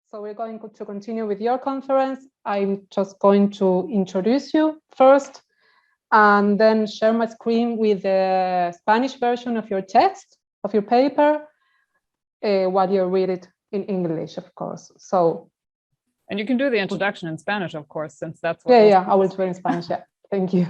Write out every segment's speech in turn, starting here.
So we're going to continue with your conference. I'm just going to introduce you first and then share my screen with the Spanish version of your text, of your paper, while you read it in English, of course. So, and you can do the introduction in Spanish, of course, since that's what. Yeah, I will do it in Spanish. Yeah, thank you.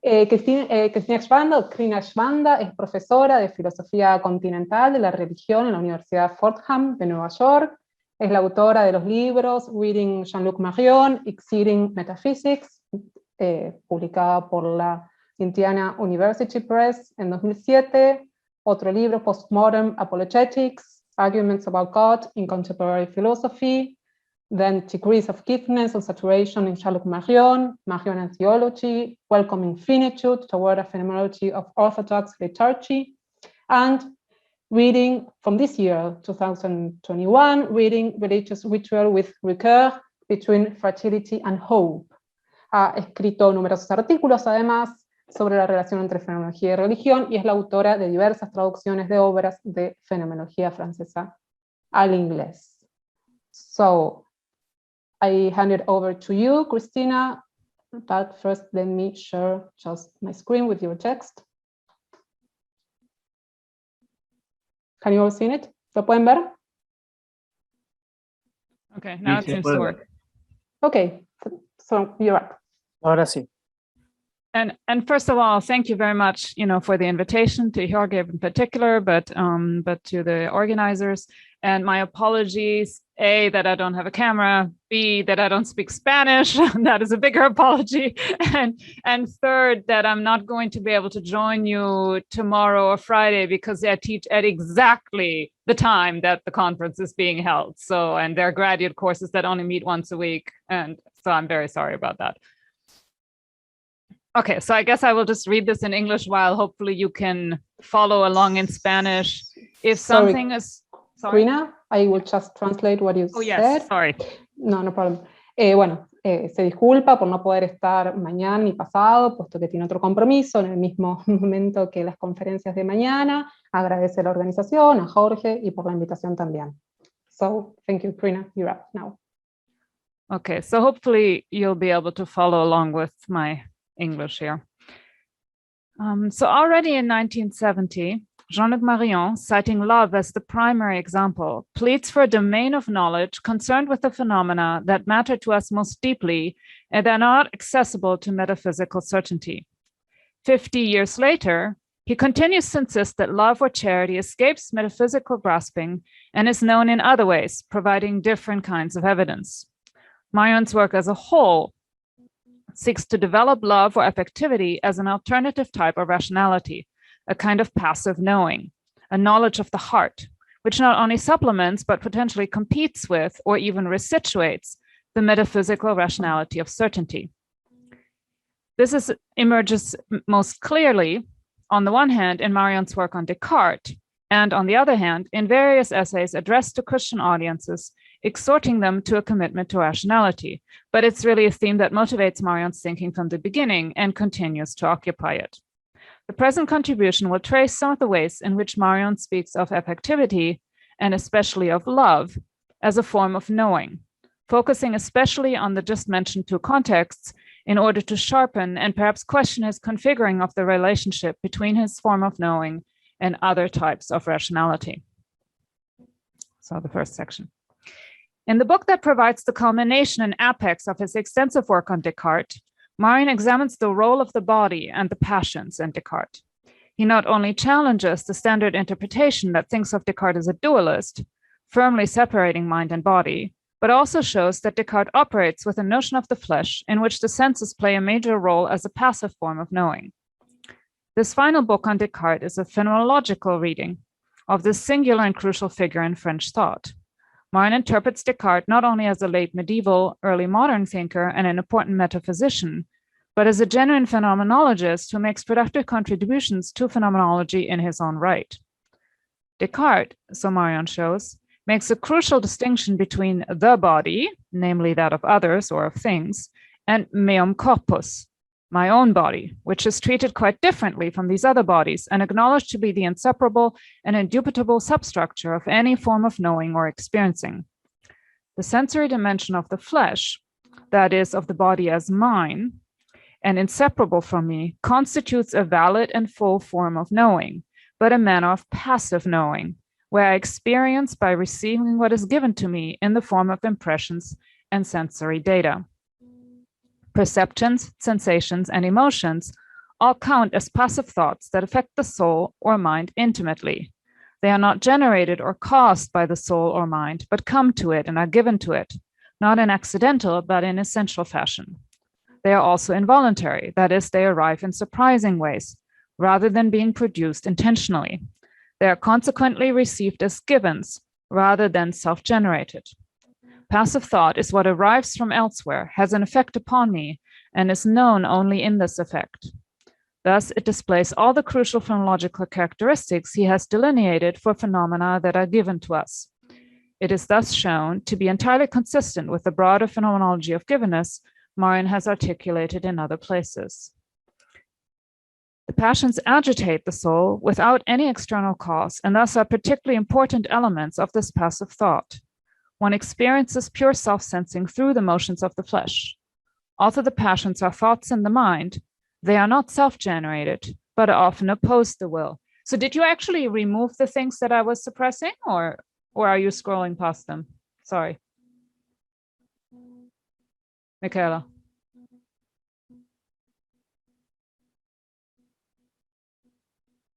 Cristina Gschwandtner es profesora de filosofía continental de la religión en la Universidad Fordham de Nueva York. Es la autora de los libros Reading Jean-Luc Marion, Exceeding Metaphysics, publicada por la Indiana University Press en 2007. Otro libro, Postmodern Apologetics, Arguments About God in Contemporary Philosophy. Then Degrees of Giftedness and Saturation in Jean-Luc Marion, Marion and Theology, Welcoming Finitude Toward a Phenomenology of Orthodox Liturgy, and reading from this year, 2021, Reading Religious Ritual with Ricoeur Between Fragility and Hope. Ha escrito numerosos artículos, además, sobre la relación entre fenomenología y religión, y es la autora de diversas traducciones de obras de fenomenología francesa al inglés. So, I hand it over to you, Cristina, but first let me share just my screen with your text. Can you all see it? ¿Lo pueden ver? Okay, now it seems to work. Okay, so you're up. Ahora sí. And first of all, thank you very much, for the invitation to Jorge in particular, but to the organizers. And my apologies, A, that I don't have a camera, B, that I don't speak Spanish. That is a bigger apology. And third, that I'm not going to be able to join you tomorrow or Friday because I teach at exactly the time that the conference is being held. So, and they're graduate courses that only meet once a week. And so I'm very sorry about that. Okay, so I guess I will just read this in English while hopefully you can follow along in Spanish. If something is... Sorry. Cristina, I will just translate what you said. Yes, sorry. No problem. Se disculpa por no poder estar mañana ni pasado, puesto que tiene otro compromiso en el mismo momento que las conferencias de mañana. Agradece a la organización, a Jorge y por la invitación también. So, thank you, Cristina. You're up now. Okay, so hopefully you'll be able to follow along with my English here. So already in 1970, Jean-Luc Marion, citing love as the primary example, pleads for a domain of knowledge concerned with the phenomena that matter to us most deeply and are not accessible to metaphysical certainty. 50 years later, he continues to insist that love or charity escapes metaphysical grasping and is known in other ways, providing different kinds of evidence. Marion's work as a whole seeks to develop love or affectivity as an alternative type of rationality, a kind of passive knowing, a knowledge of the heart, which not only supplements but potentially competes with or even resituates the metaphysical rationality of certainty. This emerges most clearly, on the one hand, in Marion's work on Descartes, and on the other hand, in various essays addressed to Christian audiences, exhorting them to a commitment to rationality. But it's really a theme that motivates Marion's thinking from the beginning and continues to occupy it. The present contribution will trace some of the ways in which Marion speaks of affectivity, and especially of love, as a form of knowing, focusing especially on the just mentioned two contexts in order to sharpen and perhaps question his configuring of the relationship between his form of knowing and other types of rationality. So the first section. In the book that provides the culmination and apex of his extensive work on Descartes, Marion examines the role of the body and the passions in Descartes. He not only challenges the standard interpretation that thinks of Descartes as a dualist, firmly separating mind and body, but also shows that Descartes operates with a notion of the flesh in which the senses play a major role as a passive form of knowing. This final book on Descartes is a phenomenological reading of this singular and crucial figure in French thought. Marion interprets Descartes not only as a late medieval, early modern thinker and an important metaphysician, but as a genuine phenomenologist who makes productive contributions to phenomenology in his own right. Descartes, so Marion shows, makes a crucial distinction between the body, namely that of others or of things, and meum corpus, my own body, which is treated quite differently from these other bodies and acknowledged to be the inseparable and indubitable substructure of any form of knowing or experiencing. The sensory dimension of the flesh, that is, of the body as mine, and inseparable from me, constitutes a valid and full form of knowing, but a manner of passive knowing, where I experience by receiving what is given to me in the form of impressions and sensory data. Perceptions, sensations, and emotions all count as passive thoughts that affect the soul or mind intimately. They are not generated or caused by the soul or mind, but come to it and are given to it, not in accidental, but in essential fashion. They are also involuntary, that is, they arrive in surprising ways, rather than being produced intentionally. They are consequently received as givens, rather than self-generated. Passive thought is what arrives from elsewhere, has an effect upon me, and is known only in this effect. Thus, it displays all the crucial phenomenological characteristics he has delineated for phenomena that are given to us. It is thus shown to be entirely consistent with the broader phenomenology of givenness Marion has articulated in other places. The passions agitate the soul without any external cause, and thus are particularly important elements of this passive thought. One experiences pure self-sensing through the motions of the flesh. Although the passions are thoughts in the mind, they are not self-generated, but often oppose the will. So did you actually remove the things that I was suppressing, or are you scrolling past them? Sorry. Michaela.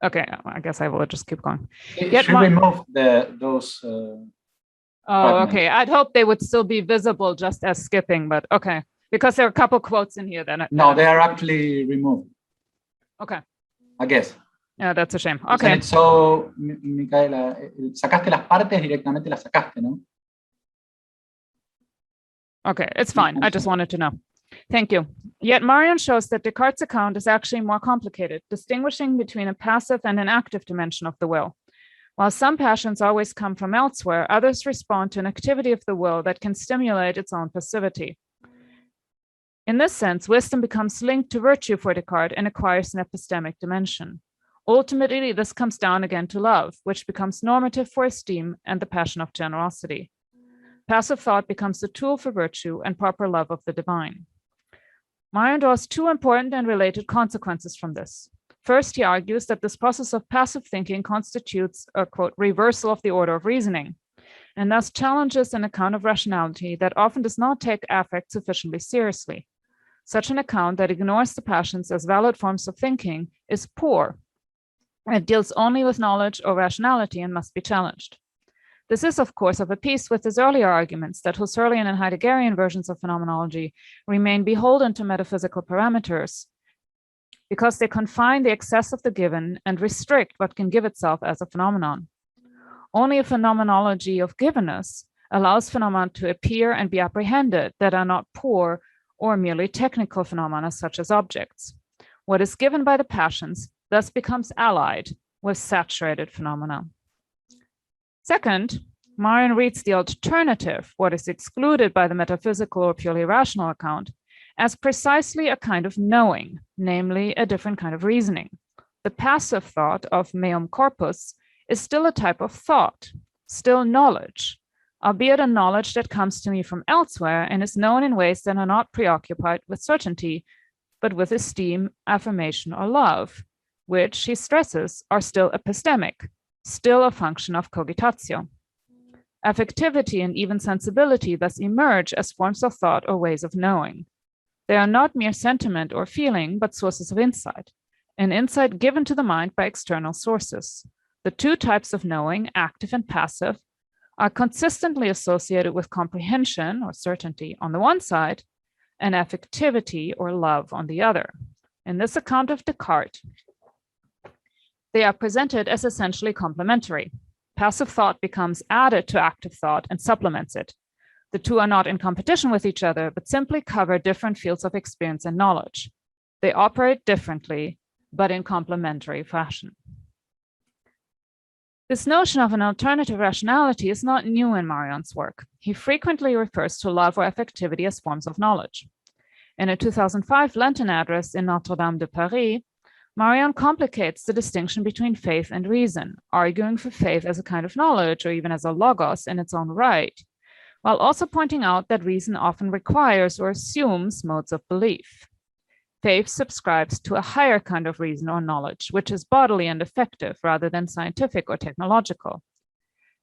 Okay, I guess I will just keep going. She removed those. Okay. I'd hope they would still be visible just as skipping, but okay. Because there are a couple quotes in here that no, they are actually removed. Okay. I guess. Yeah, that's a shame. Okay. So, Micaela, sacaste las partes directamente, las sacaste, ¿no? Okay, it's fine. I just wanted to know. Thank you. Yet Marion shows that Descartes' account is actually more complicated, distinguishing between a passive and an active dimension of the will. While some passions always come from elsewhere, others respond to an activity of the will that can stimulate its own passivity. In this sense, wisdom becomes linked to virtue for Descartes and acquires an epistemic dimension. Ultimately, this comes down again to love, which becomes normative for esteem and the passion of generosity. Passive thought becomes the tool for virtue and proper love of the divine. Marion draws two important and related consequences from this. First, he argues that this process of passive thinking constitutes a, quote, reversal of the order of reasoning, and thus challenges an account of rationality that often does not take affect sufficiently seriously. Such an account that ignores the passions as valid forms of thinking is poor. It deals only with knowledge or rationality and must be challenged. This is, of course, of a piece with his earlier arguments that Husserlian and Heideggerian versions of phenomenology remain beholden to metaphysical parameters because they confine the excess of the given and restrict what can give itself as a phenomenon. Only a phenomenology of givenness allows phenomena to appear and be apprehended that are not poor or merely technical phenomena such as objects. What is given by the passions thus becomes allied with saturated phenomena. Second, Marion reads the alternative, what is excluded by the metaphysical or purely rational account, as precisely a kind of knowing, namely a different kind of reasoning. The passive thought of meum corpus is still a type of thought, still knowledge, albeit a knowledge that comes to me from elsewhere and is known in ways that are not preoccupied with certainty, but with esteem, affirmation, or love, which, he stresses, are still epistemic, still a function of cogitatio. Affectivity and even sensibility thus emerge as forms of thought or ways of knowing. They are not mere sentiment or feeling, but sources of insight, an insight given to the mind by external sources. The two types of knowing, active and passive, are consistently associated with comprehension or certainty on the one side, and affectivity or love on the other. In this account of Descartes, they are presented as essentially complementary. Passive thought becomes added to active thought and supplements it. The two are not in competition with each other, but simply cover different fields of experience and knowledge. They operate differently, but in complementary fashion. This notion of an alternative rationality is not new in Marion's work. He frequently refers to love or affectivity as forms of knowledge. In a 2005 Lenten address in Notre Dame de Paris, Marion complicates the distinction between faith and reason, arguing for faith as a kind of knowledge or even as a logos in its own right, while also pointing out that reason often requires or assumes modes of belief. Faith subscribes to a higher kind of reason or knowledge, which is bodily and affective rather than scientific or technological.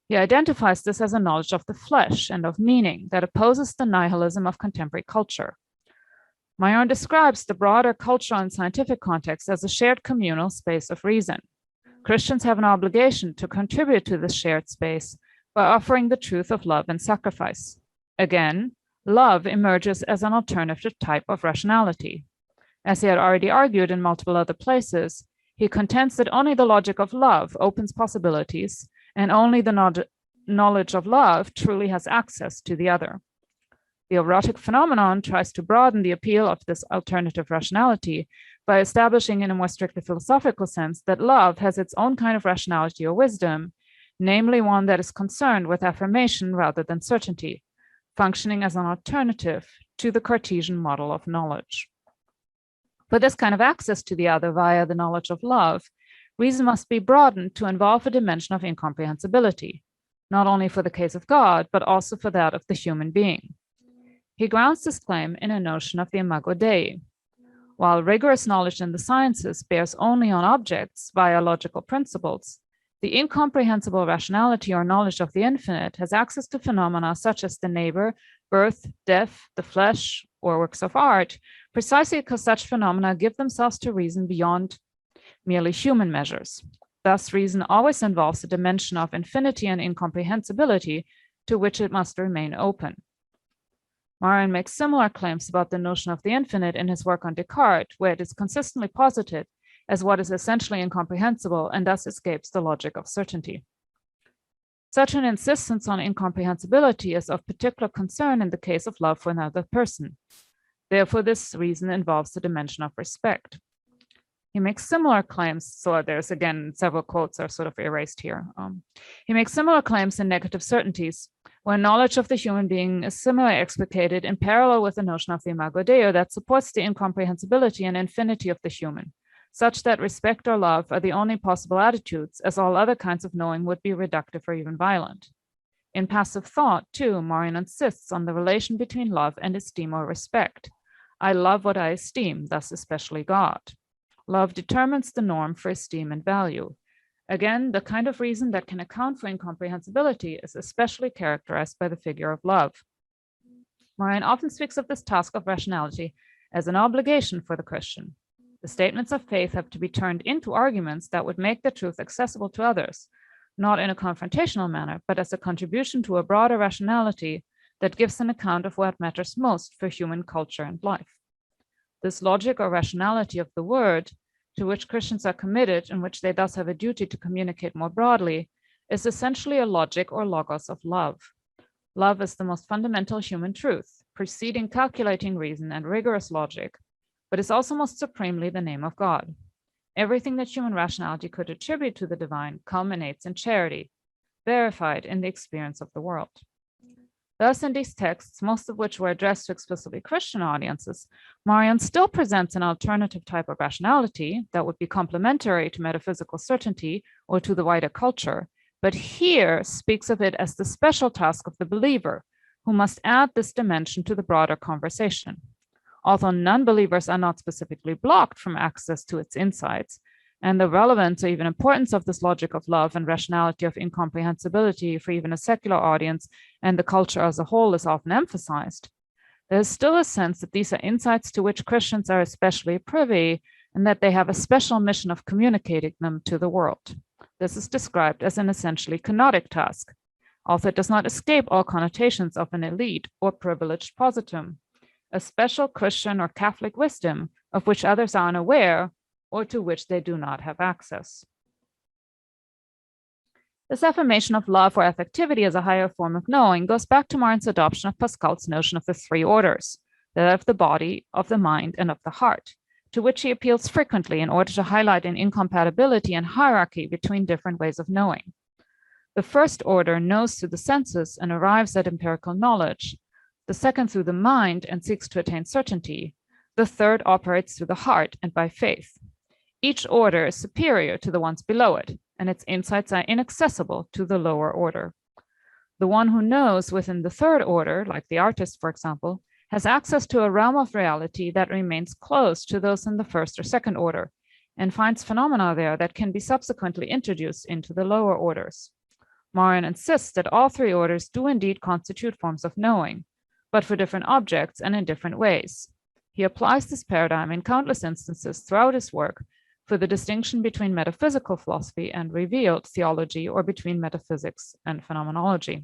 He identifies this as a knowledge of the flesh and of meaning that opposes the nihilism of contemporary culture. Marion describes the broader cultural and scientific context as a shared communal space of reason. Christians have an obligation to contribute to this shared space by offering the truth of love and sacrifice. Again, love emerges as an alternative type of rationality. As he had already argued in multiple other places, he contends that only the logic of love opens possibilities, and only the knowledge of love truly has access to the other. The erotic phenomenon tries to broaden the appeal of this alternative rationality by establishing in a more strictly philosophical sense that love has its own kind of rationality or wisdom, namely one that is concerned with affirmation rather than certainty, functioning as an alternative to the Cartesian model of knowledge. For this kind of access to the other via the knowledge of love, reason must be broadened to involve a dimension of incomprehensibility, not only for the case of God, but also for that of the human being. He grounds this claim in a notion of the imago Dei. While rigorous knowledge in the sciences bears only on objects via logical principles, the incomprehensible rationality or knowledge of the infinite has access to phenomena such as the neighbor, birth, death, the flesh, or works of art, precisely because such phenomena give themselves to reason beyond merely human measures. Thus, reason always involves a dimension of infinity and incomprehensibility to which it must remain open. Marion makes similar claims about the notion of the infinite in his work on Descartes, where it is consistently posited as what is essentially incomprehensible and thus escapes the logic of certainty. Such an insistence on incomprehensibility is of particular concern in the case of love for another person. Therefore, this reason involves the dimension of respect. He makes similar claims, so there's again, several quotes are sort of erased here. He makes similar claims in Negative Certainties, where knowledge of the human being is similarly explicated in parallel with the notion of the imago Dei that supports the incomprehensibility and infinity of the human, such that respect or love are the only possible attitudes, as all other kinds of knowing would be reductive or even violent. In Passive Thought, too, Marion insists on the relation between love and esteem or respect. I love what I esteem, thus especially God. Love determines the norm for esteem and value. Again, the kind of reason that can account for incomprehensibility is especially characterized by the figure of love. Marion often speaks of this task of rationality as an obligation for the Christian. The statements of faith have to be turned into arguments that would make the truth accessible to others, not in a confrontational manner, but as a contribution to a broader rationality that gives an account of what matters most for human culture and life. This logic or rationality of the word, to which Christians are committed and which they thus have a duty to communicate more broadly, is essentially a logic or logos of love. Love is the most fundamental human truth, preceding calculating reason and rigorous logic, but is also most supremely the name of God. Everything that human rationality could attribute to the divine culminates in charity, verified in the experience of the world. Thus, in these texts, most of which were addressed to explicitly Christian audiences, Marion still presents an alternative type of rationality that would be complementary to metaphysical certainty or to the wider culture, but here speaks of it as the special task of the believer, who must add this dimension to the broader conversation. Although non-believers are not specifically blocked from access to its insights, and the relevance or even importance of this logic of love and rationality of incomprehensibility for even a secular audience and the culture as a whole is often emphasized, there is still a sense that these are insights to which Christians are especially privy and that they have a special mission of communicating them to the world. This is described as an essentially kenotic task, although it does not escape all connotations of an elite or privileged positum, a special Christian or Catholic wisdom of which others are unaware or to which they do not have access. This affirmation of love or affectivity as a higher form of knowing goes back to Marion's adoption of Pascal's notion of the three orders, that of the body, of the mind, and of the heart, to which he appeals frequently in order to highlight an incompatibility and hierarchy between different ways of knowing. The first order knows through the senses and arrives at empirical knowledge. The second through the mind and seeks to attain certainty. The third operates through the heart and by faith. Each order is superior to the ones below it, and its insights are inaccessible to the lower order. The one who knows within the third order, like the artist, for example, has access to a realm of reality that remains close to those in the first or second order, and finds phenomena there that can be subsequently introduced into the lower orders. Marion insists that all three orders do indeed constitute forms of knowing, but for different objects and in different ways. He applies this paradigm in countless instances throughout his work for the distinction between metaphysical philosophy and revealed theology, or between metaphysics and phenomenology.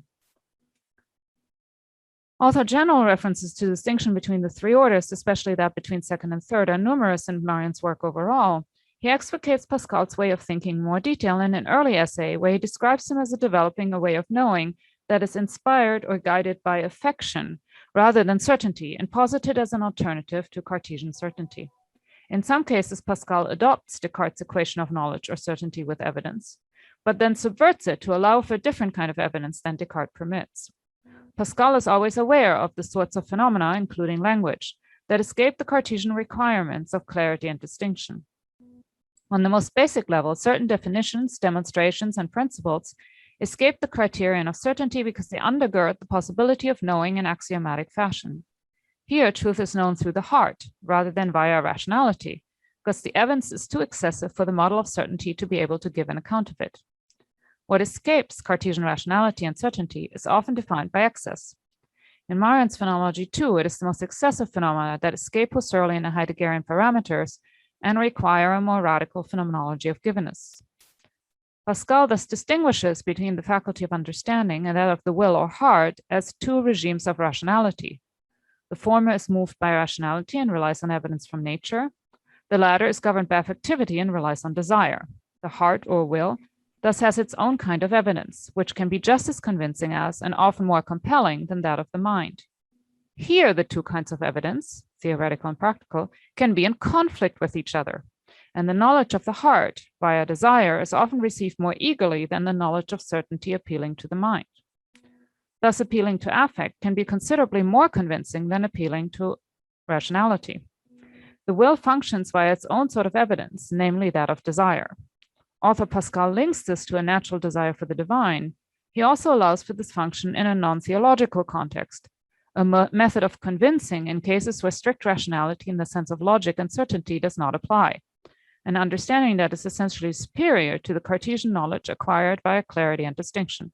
Although general references to the distinction between the three orders, especially that between second and third, are numerous in Marion's work overall, he explicates Pascal's way of thinking in more detail in an early essay where he describes him as developing a way of knowing that is inspired or guided by affection rather than certainty, and posited as an alternative to Cartesian certainty. In some cases, Pascal adopts Descartes' equation of knowledge or certainty with evidence, but then subverts it to allow for a different kind of evidence than Descartes permits. Pascal is always aware of the sorts of phenomena, including language, that escape the Cartesian requirements of clarity and distinction. On the most basic level, certain definitions, demonstrations, and principles escape the criterion of certainty because they undergird the possibility of knowing in axiomatic fashion. Here, truth is known through the heart rather than via rationality, because the evidence is too excessive for the model of certainty to be able to give an account of it. What escapes Cartesian rationality and certainty is often defined by excess. In Marion's phenomenology, too, it is the most excessive phenomena that escape Husserlian and Heideggerian parameters and require a more radical phenomenology of givenness. Pascal thus distinguishes between the faculty of understanding and that of the will or heart as two regimes of rationality. The former is moved by rationality and relies on evidence from nature. The latter is governed by affectivity and relies on desire. The heart or will thus has its own kind of evidence, which can be just as convincing as and often more compelling than that of the mind. Here, the two kinds of evidence, theoretical and practical, can be in conflict with each other, and the knowledge of the heart via desire is often received more eagerly than the knowledge of certainty appealing to the mind. Thus, appealing to affect can be considerably more convincing than appealing to rationality. The will functions via its own sort of evidence, namely that of desire. Although Pascal links this to a natural desire for the divine, he also allows for this function in a non-theological context, a method of convincing in cases where strict rationality in the sense of logic and certainty does not apply, an understanding that is essentially superior to the Cartesian knowledge acquired via clarity and distinction.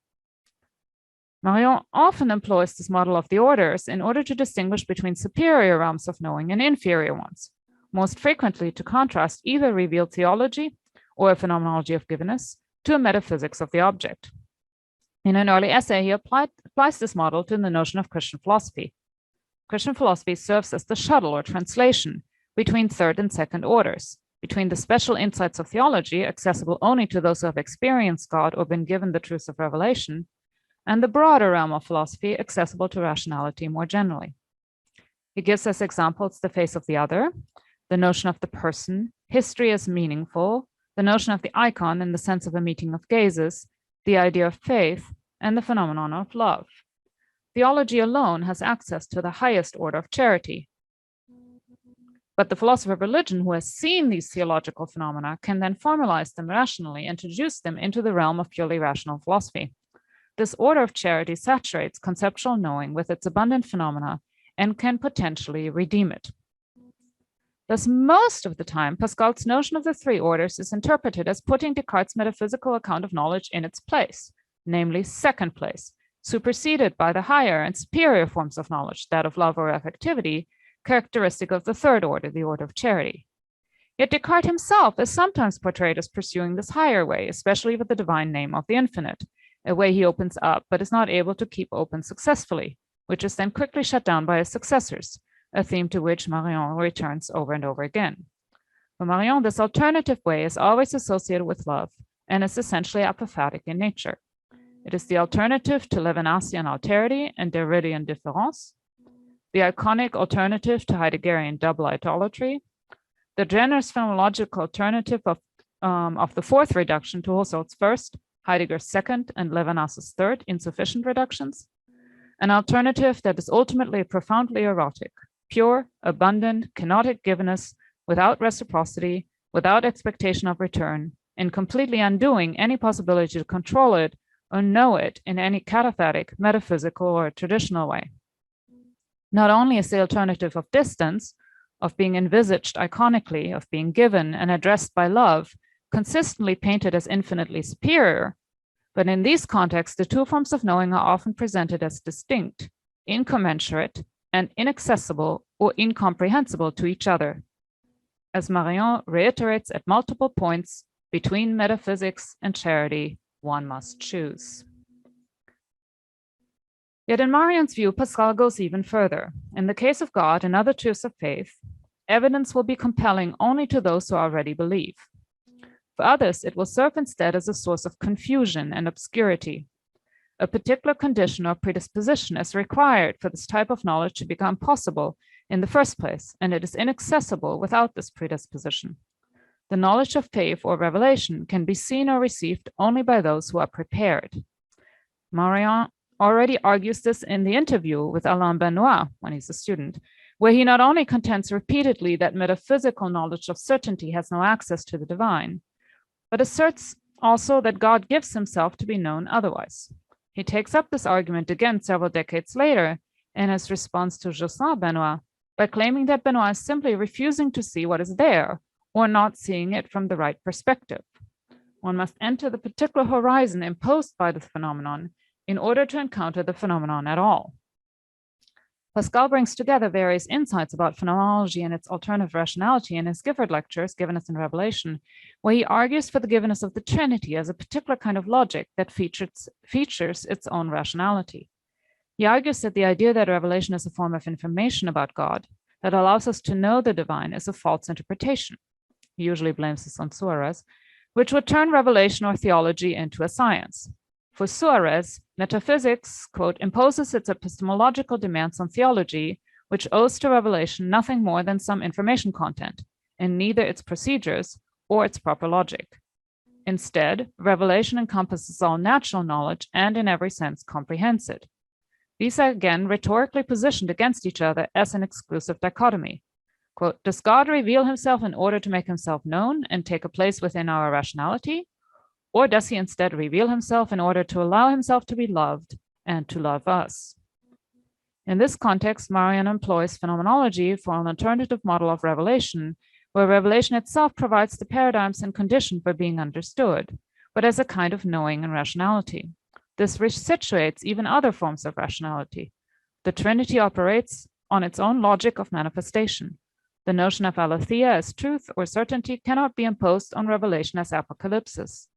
Marion often employs this model of the orders in order to distinguish between superior realms of knowing and inferior ones, most frequently to contrast either revealed theology or a phenomenology of givenness to a metaphysics of the object. In an early essay, he applies this model to the notion of Christian philosophy. Christian philosophy serves as the shuttle or translation between third and second orders, between the special insights of theology accessible only to those who have experienced God or been given the truths of revelation, and the broader realm of philosophy accessible to rationality more generally. He gives as examples the face of the other, the notion of the person, history as meaningful, the notion of the icon in the sense of a meeting of gazes, the idea of faith, and the phenomenon of love. Theology alone has access to the highest order of charity. But the philosopher of religion who has seen these theological phenomena can then formalize them rationally and introduce them into the realm of purely rational philosophy. This order of charity saturates conceptual knowing with its abundant phenomena and can potentially redeem it. Thus, most of the time, Pascal's notion of the three orders is interpreted as putting Descartes' metaphysical account of knowledge in its place, namely second place, superseded by the higher and superior forms of knowledge, that of love or affectivity, characteristic of the third order, the order of charity. Yet Descartes himself is sometimes portrayed as pursuing this higher way, especially with the divine name of the infinite, a way he opens up but is not able to keep open successfully, which is then quickly shut down by his successors, a theme to which Marion returns over and over again. For Marion, this alternative way is always associated with love and is essentially apophatic in nature. It is the alternative to Levinasian alterity and Derridian difference, the iconic alternative to Heideggerian double idolatry, the generous phenomenological alternative of the fourth reduction to Husserl's first, Heidegger's second, and Levinas's third insufficient reductions, an alternative that is ultimately profoundly erotic, pure, abundant, kenotic givenness, without reciprocity, without expectation of return, and completely undoing any possibility to control it or know it in any cataphatic, metaphysical, or traditional way. Not only is the alternative of distance, of being envisaged iconically, of being given and addressed by love, consistently painted as infinitely superior, but in these contexts, the two forms of knowing are often presented as distinct, incommensurate, and inaccessible or incomprehensible to each other. As Marion reiterates at multiple points, between metaphysics and charity, one must choose. Yet in Marion's view, Pascal goes even further. In the case of God and other truths of faith, evidence will be compelling only to those who already believe. For others, it will serve instead as a source of confusion and obscurity. A particular condition or predisposition is required for this type of knowledge to become possible in the first place, and it is inaccessible without this predisposition. The knowledge of faith or revelation can be seen or received only by those who are prepared. Marion already argues this in the interview with Alain Benoit when he's a student, where he not only contends repeatedly that metaphysical knowledge of certainty has no access to the divine, but asserts also that God gives himself to be known otherwise. He takes up this argument again several decades later in his response to Jocelyn Benoit by claiming that Benoit is simply refusing to see what is there or not seeing it from the right perspective. One must enter the particular horizon imposed by the phenomenon in order to encounter the phenomenon at all. Pascal brings together various insights about phenomenology and its alternative rationality in his Gifford lectures, Givenness and Revelation, where he argues for the givenness of the Trinity as a particular kind of logic that features its own rationality. He argues that the idea that revelation is a form of information about God that allows us to know the divine is a false interpretation. He usually blames this on Suarez, which would turn revelation or theology into a science. For Suarez, metaphysics, quote, imposes its epistemological demands on theology, which owes to revelation nothing more than some information content, and neither its procedures or its proper logic. Instead, revelation encompasses all natural knowledge and in every sense comprehends it. These are again rhetorically positioned against each other as an exclusive dichotomy. Quote, does God reveal himself in order to make himself known and take a place within our rationality? Or does he instead reveal himself in order to allow himself to be loved and to love us? In this context, Marion employs phenomenology for an alternative model of revelation, where revelation itself provides the paradigms and condition for being understood, but as a kind of knowing and rationality. This situates even other forms of rationality. The Trinity operates on its own logic of manifestation. The notion of aletheia as truth or certainty cannot be imposed on revelation as apocalypsis.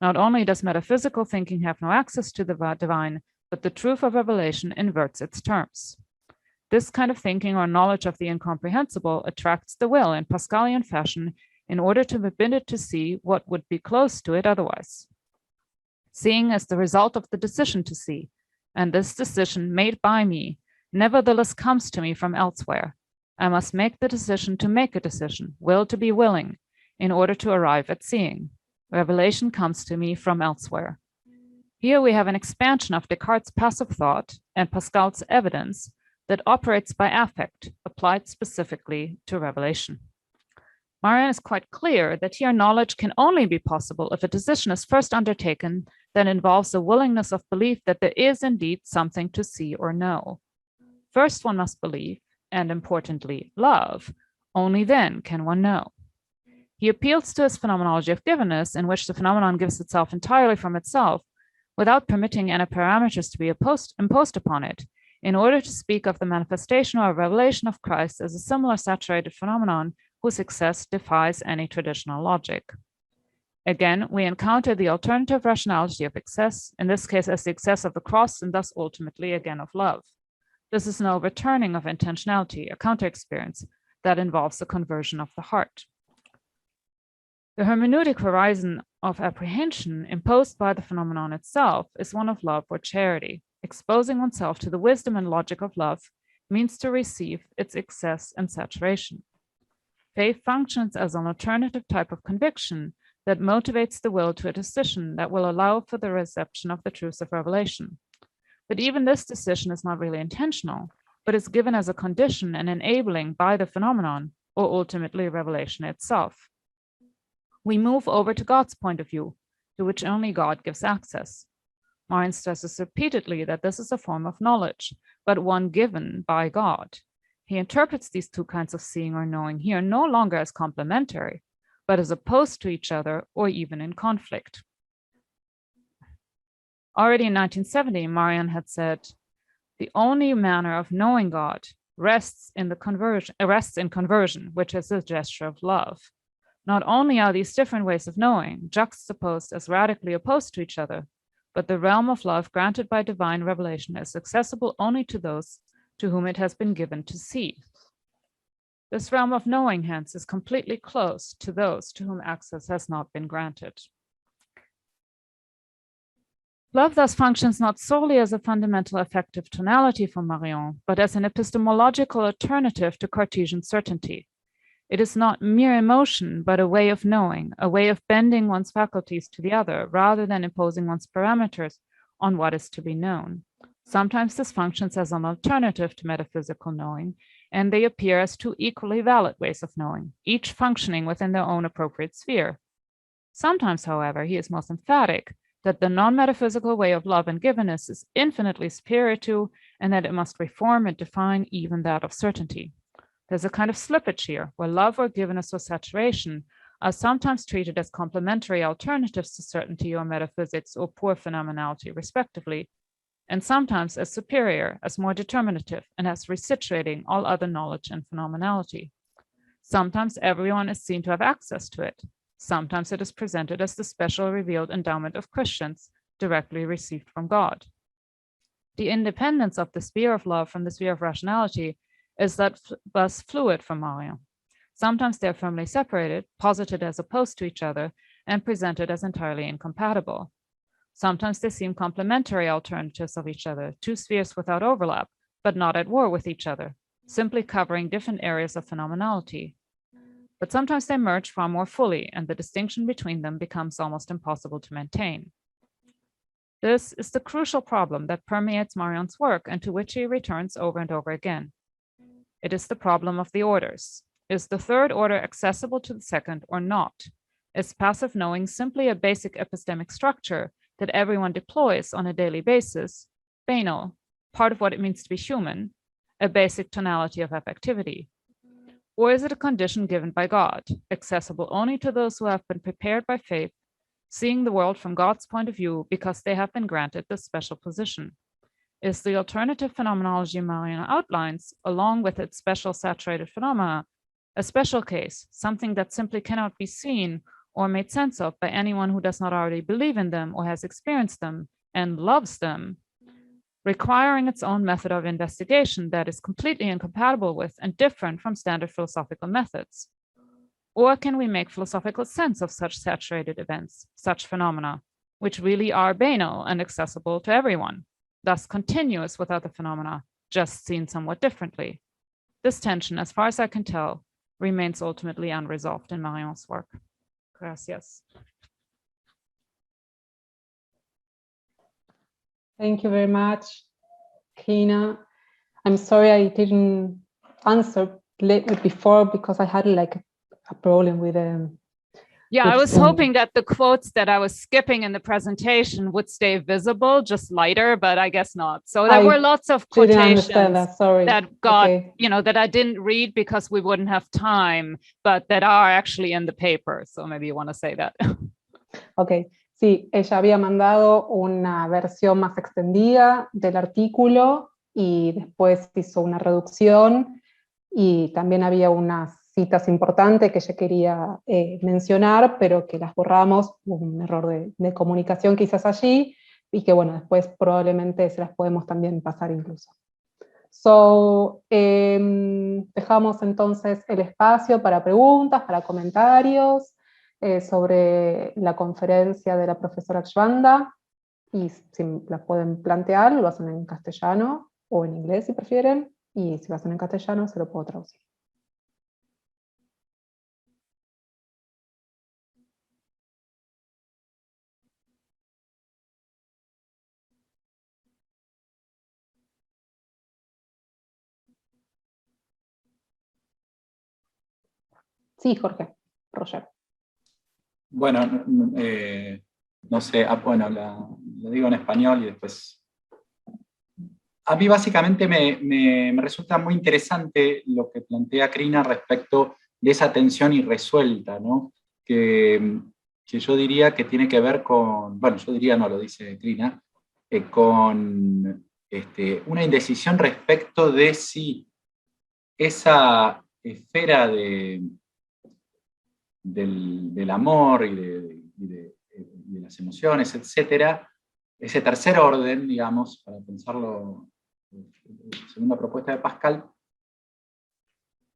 Not only does metaphysical thinking have no access to the divine, but the truth of revelation inverts its terms. This kind of thinking or knowledge of the incomprehensible attracts the will in Pascalian fashion in order to permit it to see what would be close to it otherwise. Seeing is the result of the decision to see, and this decision made by me nevertheless comes to me from elsewhere. I must make the decision to make a decision, will to be willing, in order to arrive at seeing. Revelation comes to me from elsewhere. Here we have an expansion of Descartes' passive thought and Pascal's evidence that operates by affect, applied specifically to revelation. Marion is quite clear that here knowledge can only be possible if a decision is first undertaken that involves a willingness of belief that there is indeed something to see or know. First, one must believe, and importantly, love. Only then can one know. He appeals to his phenomenology of givenness, in which the phenomenon gives itself entirely from itself, without permitting any parameters to be imposed upon it, in order to speak of the manifestation or revelation of Christ as a similar saturated phenomenon whose excess defies any traditional logic. Again, we encounter the alternative rationality of excess, in this case as the excess of the cross and thus ultimately again of love. This is no returning of intentionality, a counter-experience that involves the conversion of the heart. The hermeneutic horizon of apprehension imposed by the phenomenon itself is one of love or charity. Exposing oneself to the wisdom and logic of love means to receive its excess and saturation. Faith functions as an alternative type of conviction that motivates the will to a decision that will allow for the reception of the truths of revelation. But even this decision is not really intentional, but is given as a condition and enabling by the phenomenon, or ultimately revelation itself. We move over to God's point of view, to which only God gives access. Marion stresses repeatedly that this is a form of knowledge, but one given by God. He interprets these two kinds of seeing or knowing here no longer as complementary, but as opposed to each other or even in conflict. Already in 1970, Marion had said, the only manner of knowing God rests in conversion, which is a gesture of love. Not only are these different ways of knowing juxtaposed as radically opposed to each other, but the realm of love granted by divine revelation is accessible only to those to whom it has been given to see. This realm of knowing, hence, is completely closed to those to whom access has not been granted. Love thus functions not solely as a fundamental affective tonality for Marion, but as an epistemological alternative to Cartesian certainty. It is not mere emotion, but a way of knowing, a way of bending one's faculties to the other, rather than imposing one's parameters on what is to be known. Sometimes this functions as an alternative to metaphysical knowing, and they appear as two equally valid ways of knowing, each functioning within their own appropriate sphere. Sometimes, however, he is most emphatic that the non-metaphysical way of love and givenness is infinitely superior to, and that it must reform and define even that of certainty. There's a kind of slippage here, where love or givenness or saturation are sometimes treated as complementary alternatives to certainty or metaphysics or pure phenomenality, respectively, and sometimes as superior, as more determinative, and as resituating all other knowledge and phenomenality. Sometimes everyone is seen to have access to it. Sometimes it is presented as the special revealed endowment of Christians, directly received from God. The independence of the sphere of love from the sphere of rationality is thus fluid for Marion. Sometimes they are firmly separated, posited as opposed to each other, and presented as entirely incompatible. Sometimes they seem complementary alternatives of each other, two spheres without overlap, but not at war with each other, simply covering different areas of phenomenality. But sometimes they merge far more fully, and the distinction between them becomes almost impossible to maintain. This is the crucial problem that permeates Marion's work and to which he returns over and over again. It is the problem of the orders. Is the third order accessible to the second or not? Is passive knowing simply a basic epistemic structure that everyone deploys on a daily basis, banal, part of what it means to be human, a basic tonality of affectivity? Or is it a condition given by God, accessible only to those who have been prepared by faith, seeing the world from God's point of view because they have been granted this special position? Is the alternative phenomenology Marion outlines, along with its special saturated phenomena, a special case, something that simply cannot be seen or made sense of by anyone who does not already believe in them or has experienced them and loves them, requiring its own method of investigation that is completely incompatible with and different from standard philosophical methods? Or can we make philosophical sense of such saturated events, such phenomena, which really are banal and accessible to everyone, thus continuous with other phenomena, just seen somewhat differently? This tension, as far as I can tell, remains ultimately unresolved in Marion's work. Gracias. Thank you very much, Kina. I'm sorry I didn't answer before because I had like a problem with Yeah, I was hoping that the quotes that I was skipping in the presentation would stay visible, just lighter, but I guess not. So there were lots of quotations that got, that I didn't read because we wouldn't have time, but that are actually in the paper. So maybe you want to say that. Okay. Sí, ella había mandado una versión más extendida del artículo y después hizo una reducción y también había unas citas importantes que ella quería mencionar, pero que las borramos, hubo un error de comunicación quizás allí, y que bueno, después probablemente se las podemos también pasar incluso. So, dejamos entonces el espacio para preguntas, para comentarios, sobre la conferencia de la profesora Gschwandtner, y si las pueden plantear, lo hacen en castellano o en inglés si prefieren, y si lo hacen en castellano se lo puedo traducir. Sí, Jorge, Roger. Bueno, no sé, bueno, lo digo en español y después... A mí básicamente me resulta muy interesante lo que plantea Cristina respecto de esa tensión irresuelta, ¿no? Que yo diría que tiene que ver con, bueno, yo diría, no lo dice Cristina, con una indecisión respecto de si esa esfera del amor y de las emociones, etcétera, ese tercer orden, digamos, para pensarlo según la propuesta de Pascal,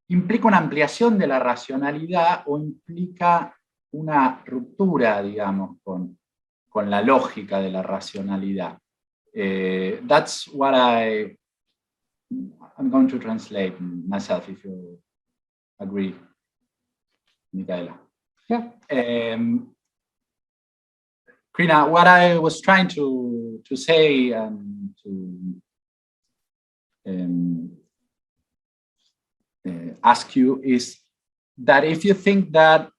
implica una ampliación de la racionalidad o implica una ruptura, digamos, con la lógica de la racionalidad. That's what I'm going to translate myself, if you agree, Micaela. Yeah. Cristina, what I was trying to say ask you is that if you think that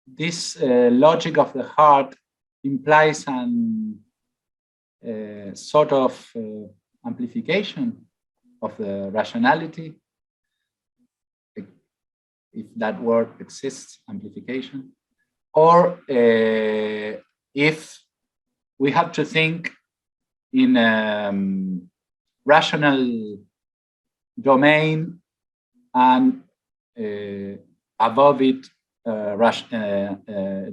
this logic of the heart implies an sort of amplification of the rationality, if that word exists, amplification, or if we have to think in a rational domain and above it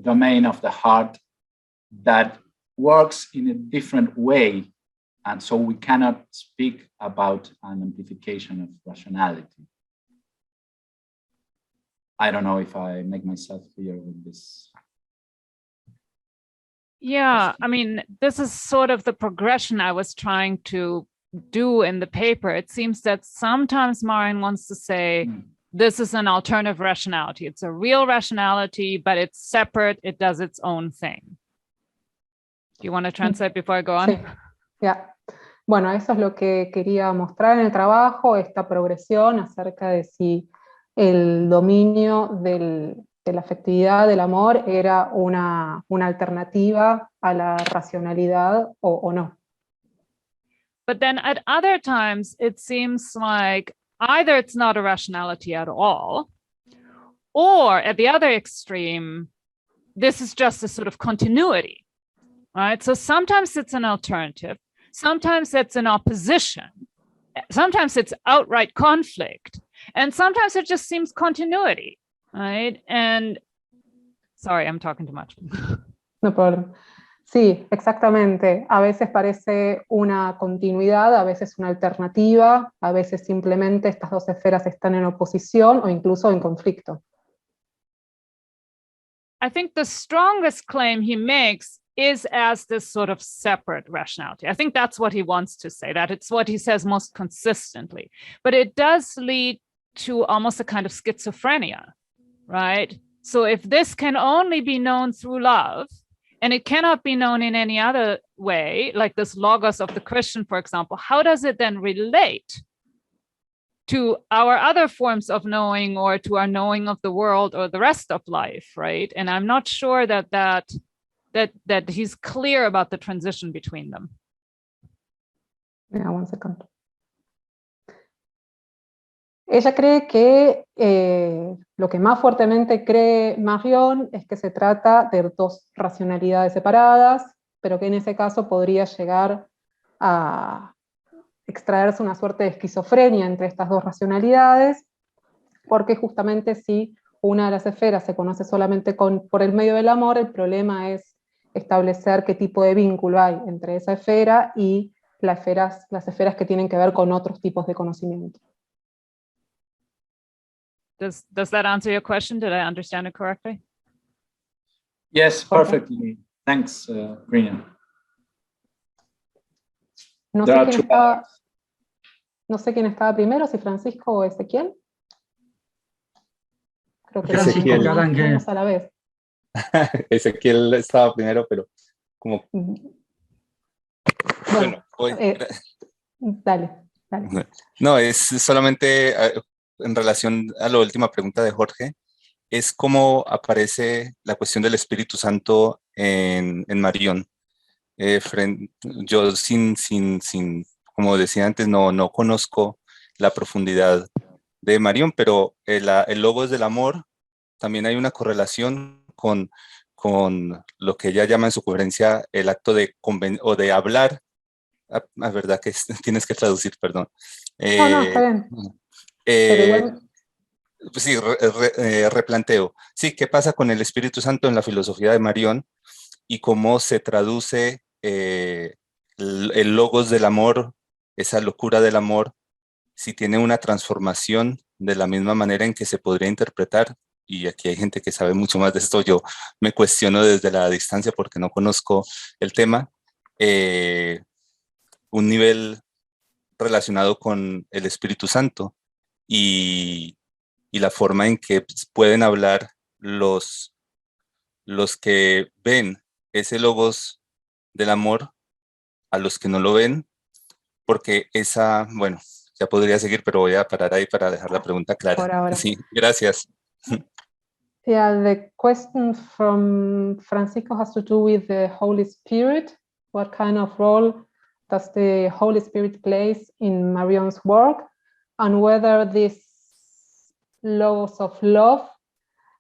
domain of the heart that works in a different way, and so we cannot speak about an amplification of rationality. I don't know if I make myself clear with this. Yeah, I mean, this is sort of the progression I was trying to do in the paper. It seems that sometimes Marion wants to say, this is an alternative rationality. It's a real rationality, but it's separate. It does its own thing. Do you want to translate before I go on? Sí. Yeah. Bueno, eso es lo que quería mostrar en el trabajo, esta progresión acerca de si el dominio de la afectividad, del amor, era una alternativa a la racionalidad o no. But then at other times, it seems like either it's not a rationality at all, or at the other extreme, this is just a sort of continuity, right? So sometimes it's an alternative, sometimes it's an opposition, sometimes it's outright conflict, and sometimes it just seems continuity, right? And sorry, I'm talking too much. No problem. Sí, exactamente. A veces parece una continuidad, a veces una alternativa, a veces simplemente estas dos esferas están en oposición o incluso en conflicto. I think the strongest claim he makes is as this sort of separate rationality. I think that's what he wants to say, that it's what he says most consistently. But it does lead to almost a kind of schizophrenia, right? So if this can only be known through love, and it cannot be known in any other way, like this logos of the Christian, for example, how does it then relate to our other forms of knowing or to our knowing of the world or the rest of life, right? And I'm not sure that he's clear about the transition between them. Yeah, one second. Ella cree que lo que más fuertemente cree Marion es que se trata de dos racionalidades separadas, pero que en ese caso podría llegar a extraerse una suerte de esquizofrenia entre estas dos racionalidades, porque justamente si una de las esferas se conoce solamente por el medio del amor, el problema es establecer qué tipo de vínculo hay entre esa esfera y las esferas que tienen que ver con otros tipos de conocimiento. Does that answer your question? Did I understand it correctly? Yes, perfectly. Thanks, Cristina. No sé quién estaba primero, si Francisco o Ezequiel. Creo que Ezequiel. vamos a la vez. Ezequiel estaba primero, pero como... Bueno, dale. No, es solamente en relación a la última pregunta de Jorge, es cómo aparece la cuestión del Espíritu Santo en Marion. Yo como decía antes, no conozco la profundidad de Marion, pero el logos del amor, también hay una correlación con lo que ella llama en su coherencia el acto de hablar. Verdad que tienes que traducir, perdón. No, está bien. Pero igual... Pues sí, replanteo. Sí, ¿qué pasa con el Espíritu Santo en la filosofía de Marion y cómo se traduce el logos del amor, esa locura del amor, si tiene una transformación de la misma manera en que se podría interpretar? Y aquí hay gente que sabe mucho más de esto. Yo me cuestiono desde la distancia porque no conozco el tema. Un nivel relacionado con el Espíritu Santo y la forma en que pueden hablar los que ven ese logos del amor a los que no lo ven, porque bueno, ya podría seguir, pero voy a parar ahí para dejar la pregunta clara. Por ahora. Sí, gracias. Yeah, the question from Francisco has to do with the Holy Spirit. What kind of role does the Holy Spirit plays in Marion's work, and whether this logos of love,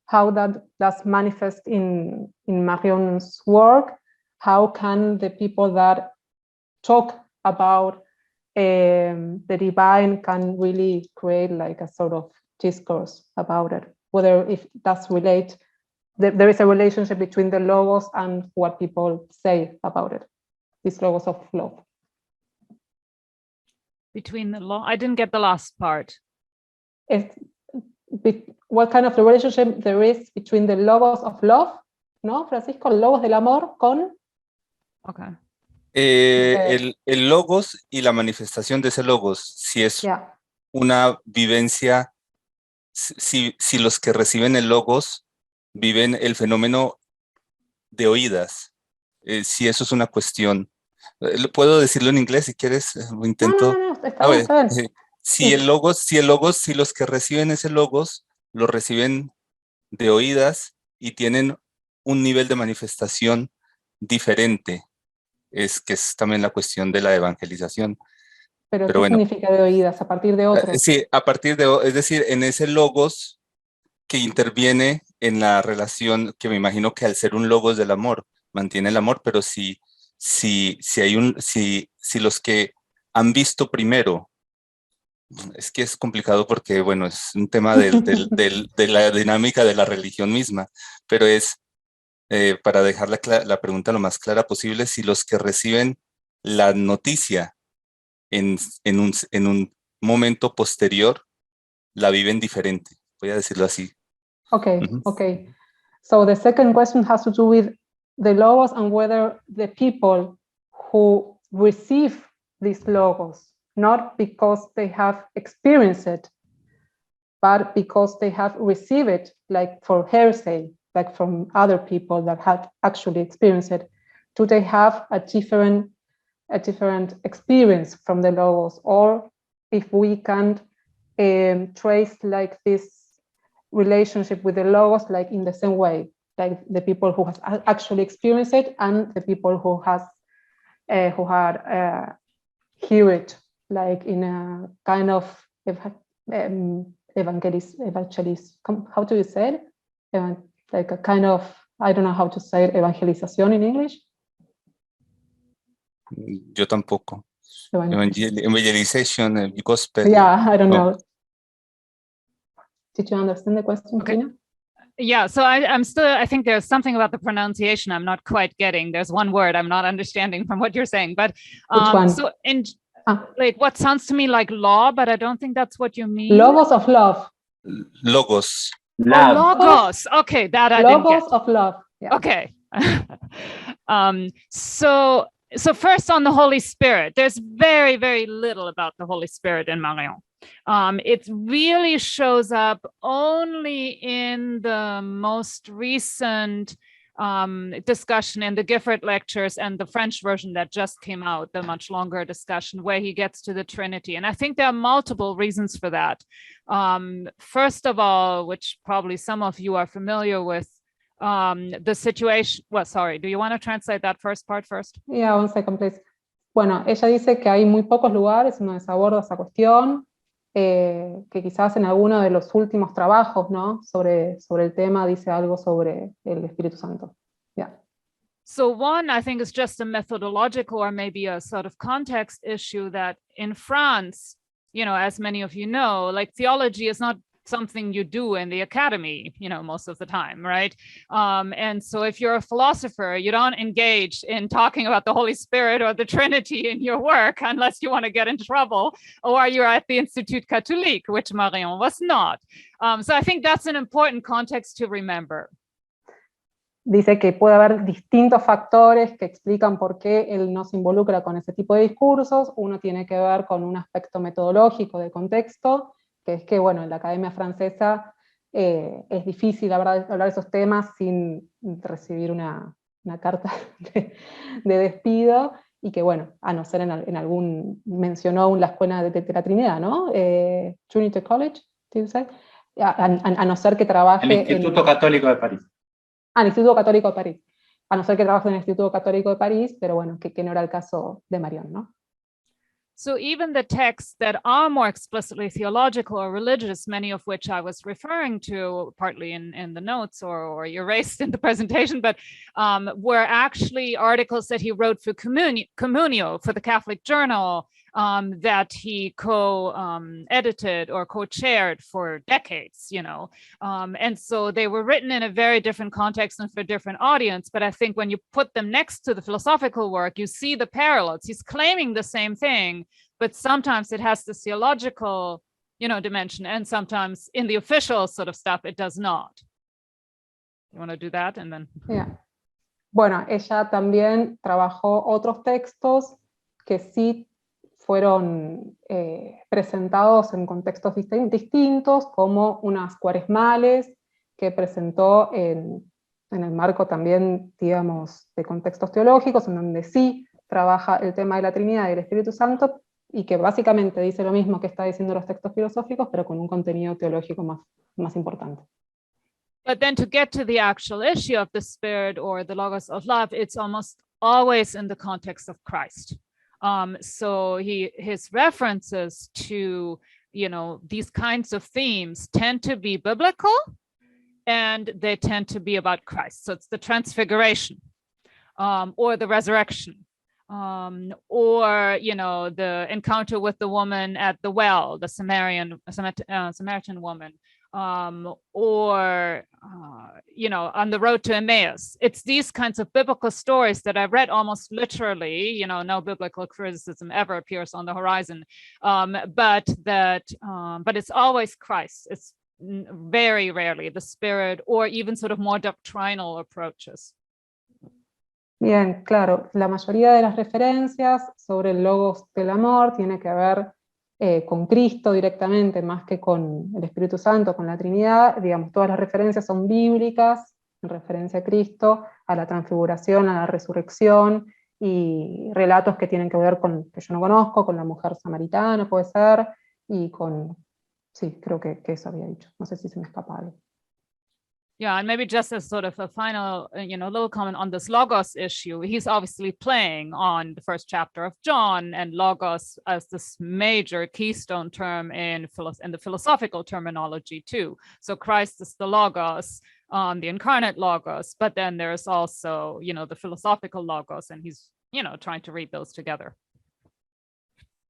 how that does manifest in Marion's work? How can the people that talk about the divine can really create like a sort of discourse about it? Whether if that's relate, there is a relationship between the logos and what people say about it, these logos of love. Between the law, I didn't get the last part. What kind of relationship there is between the logos of love, ¿no, Francisco? Logos del amor con... Okay. El logos y la manifestación de ese logos, si es una vivencia, si los que reciben el logos viven el fenómeno de oídas, si eso es una cuestión. ¿Puedo decirlo en inglés si quieres? Intento. No, está bien. Si los que reciben ese logos lo reciben de oídas y tienen un nivel de manifestación diferente, que es también la cuestión de la evangelización. Pero ¿qué significa de oídas? ¿A partir de otros? Sí, a partir de, es decir, en ese logos que interviene en la relación, que me imagino que al ser un logos del amor, mantiene el amor, pero si los que han visto primero, es que es complicado porque, bueno, es un tema de la dinámica de la religión misma, pero es, para dejar la pregunta lo más clara posible, si los que reciben la noticia en un momento posterior la viven diferente, voy a decirlo así. Okay. So the second question has to do with the logos and whether the people who receive these logos, not because they have experienced it, but because they have received it, like for hearsay, like from other people that have actually experienced it, do they have a different experience from the logos? Or if we can trace like this relationship with the logos, like in the same way, like the people who has actually experienced it and the people who had hear it, like in a kind of evangelis. How do you say it? Like a kind of, I don't know how to say it, evangelización in English. Yo tampoco. Evangelization, gospel. Yeah, I don't know. Did you understand the question, Tina? Yeah, so I think there's something about the pronunciation I'm not quite getting. There's one word I'm not understanding from what you're saying, but which one? So like what sounds to me like law, but I don't think that's what you mean. Logos of love. Logos. Love. Oh, logos. Okay, that I didn't get. Logos of love. Yeah. Okay. So first on the Holy Spirit, there's very, very little about the Holy Spirit in Marion. It really shows up only in the most recent discussion in the Gifford lectures and the French version that just came out, the much longer discussion where he gets to the Trinity. And I think there are multiple reasons for that. First of all, which probably some of you are familiar with, the situation. Well, sorry, do you want to translate that first part first? Yeah, one second, please. Bueno, ella dice que hay muy pocos lugares en donde se aborda esa cuestión, que quizás en alguno de los últimos trabajos, ¿no? sobre el tema dice algo sobre el Espíritu Santo. Yeah. So one, I think, is just a methodological or maybe a sort of context issue that in France, you know, as many of you know, like theology is not something you do in the academy, you know, most of the time, right? And so if you're a philosopher, you don't engage in talking about the Holy Spirit or the Trinity in your work unless you want to get in trouble, or you're at the Institut Catholique, which Marion was not. So I think that's an important context to remember. Dice que puede haber distintos factores que explican por qué él no se involucra con ese tipo de discursos. Uno tiene que ver con un aspecto metodológico de contexto, que es que, bueno, en la Academia Francesa es difícil hablar de esos temas sin recibir una carta de despido, y que, bueno, a no ser en algún, mencionó la escuela de la Trinidad, ¿no? Trinity College, ¿sí? A no ser que trabaje el Instituto Católico de París. El Instituto Católico de París, a no ser que trabaje en el Instituto Católico de París, pero bueno, que no era el caso de Marion, ¿no? So even the texts that are more explicitly theological or religious, many of which I was referring to partly in the notes or erased in the presentation, but were actually articles that he wrote for Communio, for the Catholic Journal, that he co-edited or co-chaired for decades, you know. And so they were written in a very different context and for a different audience. But I think when you put them next to the philosophical work, you see the parallels. He's claiming the same thing, but sometimes it has the theological, you know, dimension, and sometimes in the official sort of stuff, it does not. You want to do that? And then... Yeah. Bueno, ella también trabajó otros textos que sí fueron presentados en contextos distintos, como unas cuaresmales que presentó en el marco también, digamos, de contextos teológicos, en donde sí trabaja el tema de la Trinidad y el Espíritu Santo, y que básicamente dice lo mismo que está diciendo los textos filosóficos, pero con un contenido teológico más importante. But then to get to the actual issue of the Spirit or the Logos of love, it's almost always in the context of Christ. So his references to, you know, these kinds of themes tend to be biblical, and they tend to be about Christ. So it's the transfiguration, or the resurrection, or, you know, the encounter with the woman at the well, the Samaritan woman, or, you know, on the road to Emmaus. It's these kinds of biblical stories that I read almost literally, you know, no biblical criticism ever appears on the horizon, but it's always Christ. It's very rarely the Spirit or even sort of more doctrinal approaches. Bien, claro, la mayoría de las referencias sobre el logos del amor tiene que ver con Cristo directamente, más que con el Espíritu Santo, con la Trinidad. Digamos, todas las referencias son bíblicas, en referencia a Cristo, a la transfiguración, a la resurrección, y relatos que tienen que ver con, que yo no conozco, con la mujer samaritana, puede ser, y con, sí, creo que eso había dicho, no sé si se me escapa algo. Yeah, and maybe just as sort of a final, you know, little comment on this logos issue, he's obviously playing on the first chapter of John and logos as this major keystone term in the philosophical terminology too. So Christ is the logos, the incarnate logos, but then there's also, you know, the philosophical logos, and he's, you know, trying to read those together.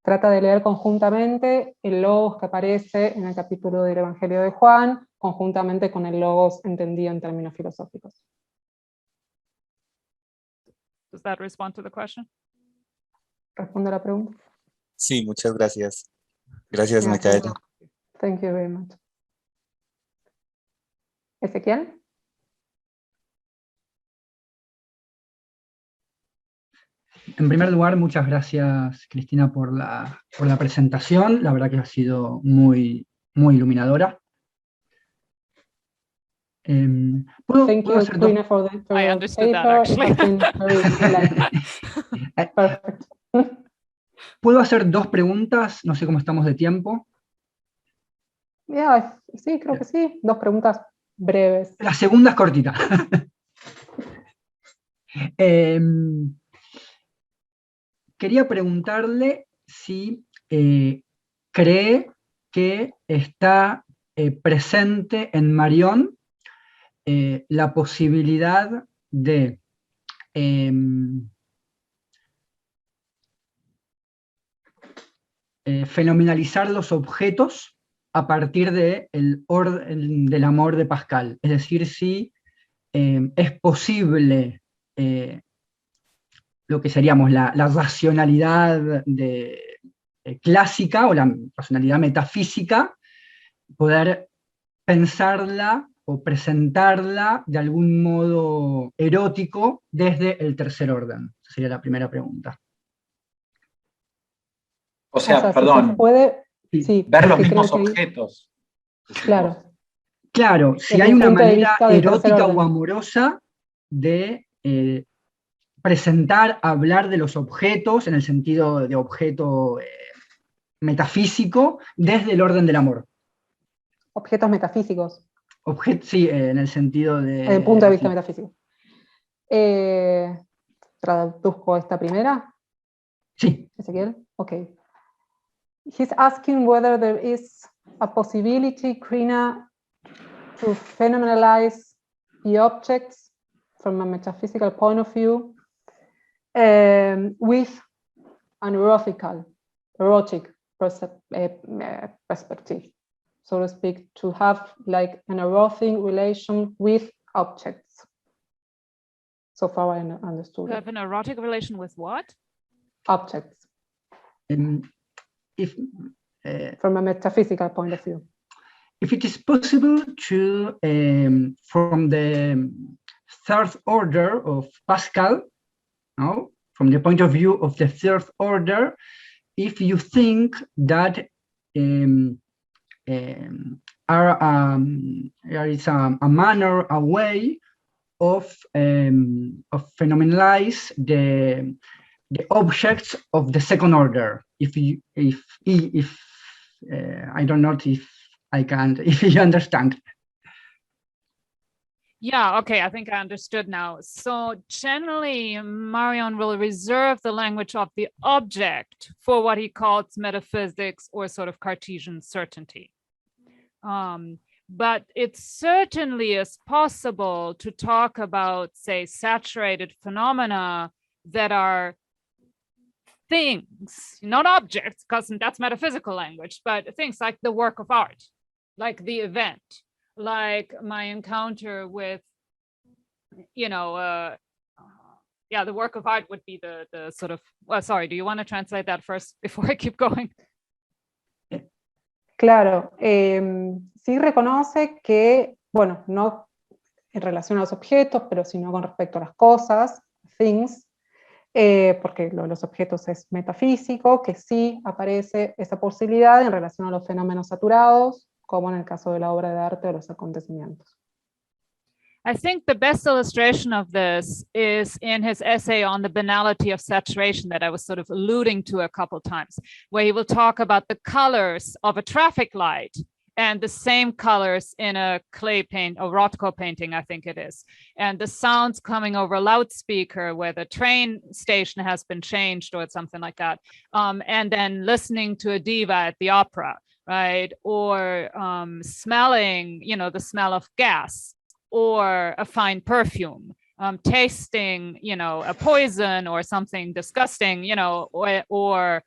Trata de leer conjuntamente el logos que aparece en el capítulo del Evangelio de Juan, conjuntamente con el logos entendido en términos filosóficos. Does that respond to the question? ¿Responde a la pregunta? Sí, muchas gracias. Gracias, Micaela. Thank you very much. ¿Ezequiel? En primer lugar, muchas gracias, Cristina, por la presentación. La verdad que ha sido muy iluminadora. Thank you, Cristina, for I understood that, actually. Perfect. ¿Puedo hacer dos preguntas? No sé cómo estamos de tiempo. Yeah, sí, creo que sí. Dos preguntas breves. La segunda es cortita. Quería preguntarle si cree que está presente en Marion la posibilidad de fenomenalizar los objetos a partir del amor de Pascal. Es decir, si es posible lo que seríamos la racionalidad clásica o la racionalidad metafísica, poder pensarla o presentarla de algún modo erótico desde el tercer orden. Esa sería la primera pregunta. O sea, si perdón, se puede, sí, ver los porque mismos creo que- objetos. Claro. Claro, si Desde hay el una punto de manera vista del tercer erótica orden. o amorosa de presentar, hablar de los objetos en el sentido de objeto metafísico desde el orden del amor. Objetos metafísicos, Sí, en el sentido de... desde el punto de vista metafísico. Traduzco esta primera, Sí. Ezequiel. Okay. He's asking whether there is a possibility, Krina, to phenomenalize the objects from a metaphysical point of view with an erotic perspective, so to speak, to have like an erotic relation with objects. So far I understood. To have an erotic relation with what? Objects. From a metaphysical point of view. If it is possible to, from the third order of Pascal, no? From the point of view of the third order, if you think that there is a manner, a way of phenomenalize the objects of the second order. If I don't know if I can, if you understand. Yeah, okay, I think I understood now. So generally, Marion will reserve the language of the object for what he calls metaphysics or sort of Cartesian certainty. But it certainly is possible to talk about, say, saturated phenomena that are things, not objects, because that's metaphysical language, but things like the work of art, like the event, like my encounter with, you know, yeah, the work of art would be the sort of, well, sorry, do you want to translate that first before I keep going? Claro, sí reconoce que, bueno, no en relación a los objetos, pero sino con respecto a las cosas, things, porque los objetos es metafísico, que sí aparece esa posibilidad en relación a los fenómenos saturados, como en el caso de la obra de arte o los acontecimientos. I think the best illustration of this is in his essay on the banality of saturation that I was sort of alluding to a couple times, where he will talk about the colors of a traffic light and the same colors in a clay paint, or Rothko painting, I think it is, and the sounds coming over a loudspeaker where the train station has been changed or something like that, and then listening to a diva at the opera, right? Or smelling, you know, the smell of gas, or a fine perfume, tasting, you know, a poison or something disgusting, you know, or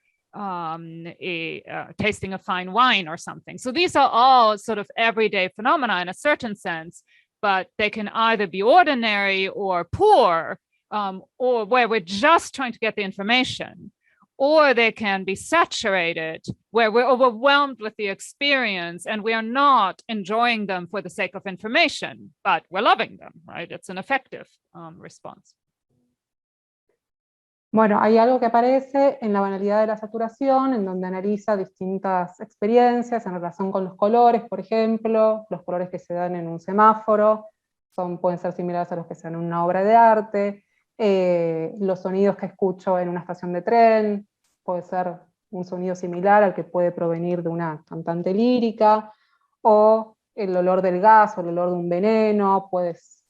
tasting a fine wine or something. So these are all sort of everyday phenomena in a certain sense, but they can either be ordinary or poor, or where we're just trying to get the information, or they can be saturated, where we're overwhelmed with the experience and we are not enjoying them for the sake of information, but we're loving them, right? It's an effective response. Bueno, hay algo que aparece en la banalidad de la saturación, en donde analiza distintas experiencias en relación con los colores, por ejemplo, los colores que se dan en un semáforo, pueden ser similares a los que se dan en una obra de arte, los sonidos que escucho en una estación de tren, puede ser un sonido similar al que puede provenir de una cantante lírica, o el olor del gas o el olor de un veneno,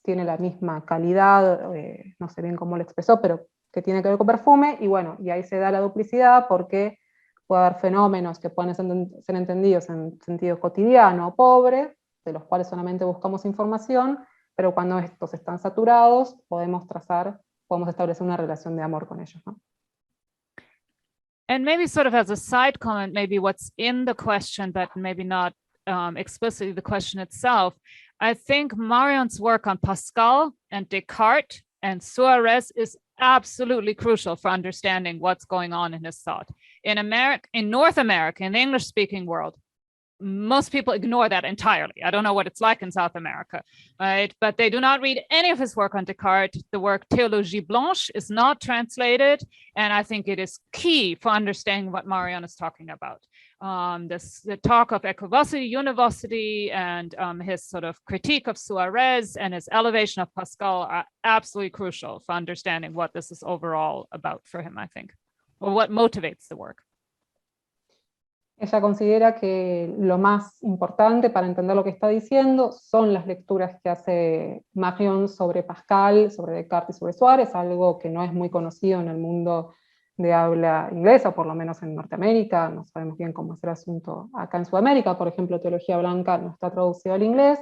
tiene la misma calidad, no sé bien cómo lo expresó, pero que tiene que ver con perfume, y bueno, y ahí se da la duplicidad porque puede haber fenómenos que pueden ser entendidos en sentido cotidiano o pobre, de los cuales solamente buscamos información, pero cuando estos están saturados, podemos establecer una relación de amor con ellos, ¿no? And maybe sort of as a side comment, maybe what's in the question, but maybe not explicitly the question itself, I think Marion's work on Pascal and Descartes and Suarez is absolutely crucial for understanding what's going on in his thought. In North America, in the English-speaking world, most people ignore that entirely. I don't know what it's like in South America, right? But they do not read any of his work on Descartes. The work Théologie Blanche is not translated, and I think it is key for understanding what Marion is talking about. The talk of equivocity, univocity, and his sort of critique of Suarez and his elevation of Pascal are absolutely crucial for understanding what this is overall about for him, I think, or what motivates the work. Ella considera que lo más importante para entender lo que está diciendo son las lecturas que hace Marion sobre Pascal, sobre Descartes y sobre Suárez, algo que no es muy conocido en el mundo de habla inglesa, o por lo menos en Norteamérica. No sabemos bien cómo es el asunto acá en Sudamérica. Por ejemplo, Teología Blanca no está traducida al inglés,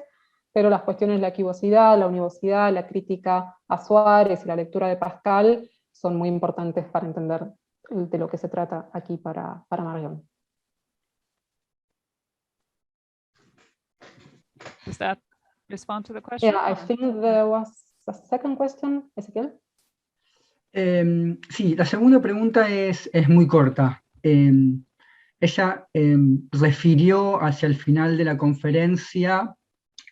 pero las cuestiones de la equivocidad, la univocidad, la crítica a Suárez y la lectura de Pascal son muy importantes para entender de lo que se trata aquí para Marion. Does that respond to the question? Yeah, I think there was a second question, Ezequiel. Sí, la segunda pregunta es muy corta. Ella refirió hacia el final de la conferencia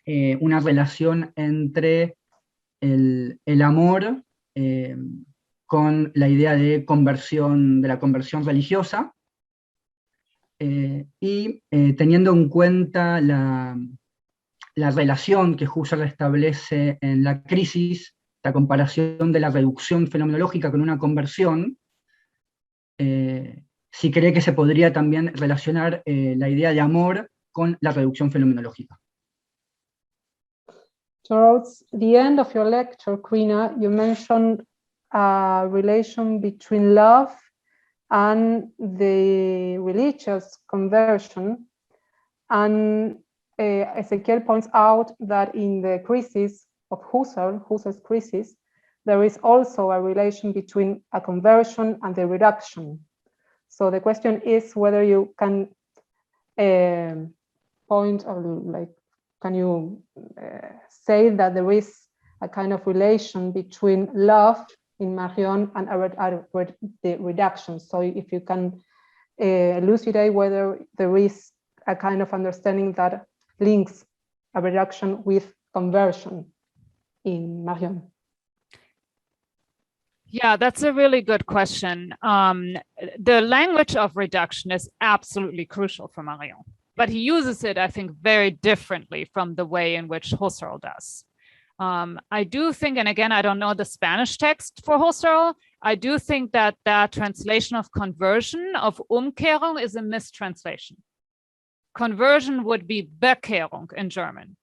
una relación entre el amor con la idea de la conversión religiosa, y teniendo en cuenta la relación que Husserl establece en la crisis, la comparación de la reducción fenomenológica con una conversión, si cree que se podría también relacionar la idea de amor con la reducción fenomenológica. Towards the end of your lecture, Krina, you mentioned a relation between love and the religious conversion, and Ezequiel points out that in the crisis of Husserl's crisis, there is also a relation between a conversion and the reduction. So the question is whether you can point, or can you say that there is a kind of relation between love in Marion and the reduction? So if you can elucidate whether there is a kind of understanding that links a reduction with conversion in Marion. Yeah, that's a really good question. The language of reduction is absolutely crucial for Marion, but he uses it, I think, very differently from the way in which Husserl does. I do think, and again, I don't know the Spanish text for Husserl, I do think that that translation of conversion, of Umkehrung, is a mistranslation. Conversion would be Bekehrung in German,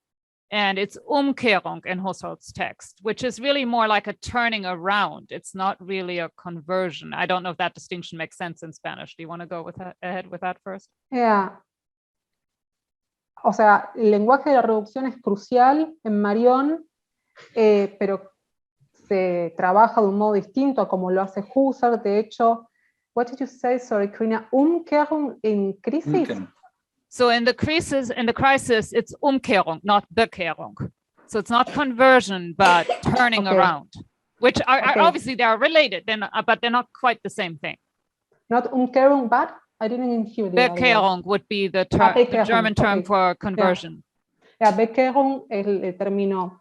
and it's Umkehrung in Husserl's text, which is really more like a turning around. It's not really a conversion. I don't know if that distinction makes sense in Spanish. Do you want to go ahead with that first? Yeah. O sea, el lenguaje de la reducción es crucial en Marion, pero se trabaja de un modo distinto a como lo hace Husserl. De hecho, what did you say, sorry, Krina? Umkehrung in crisis? Okay. So in the crisis, it's Umkehrung, not Bekehrung. So it's not conversion, but turning around, which are obviously they are related, but they're not quite the same thing. Not Umkehrung, but I didn't hear the Bekehrung would be the German term for conversion. Yeah, Bekehrung es el término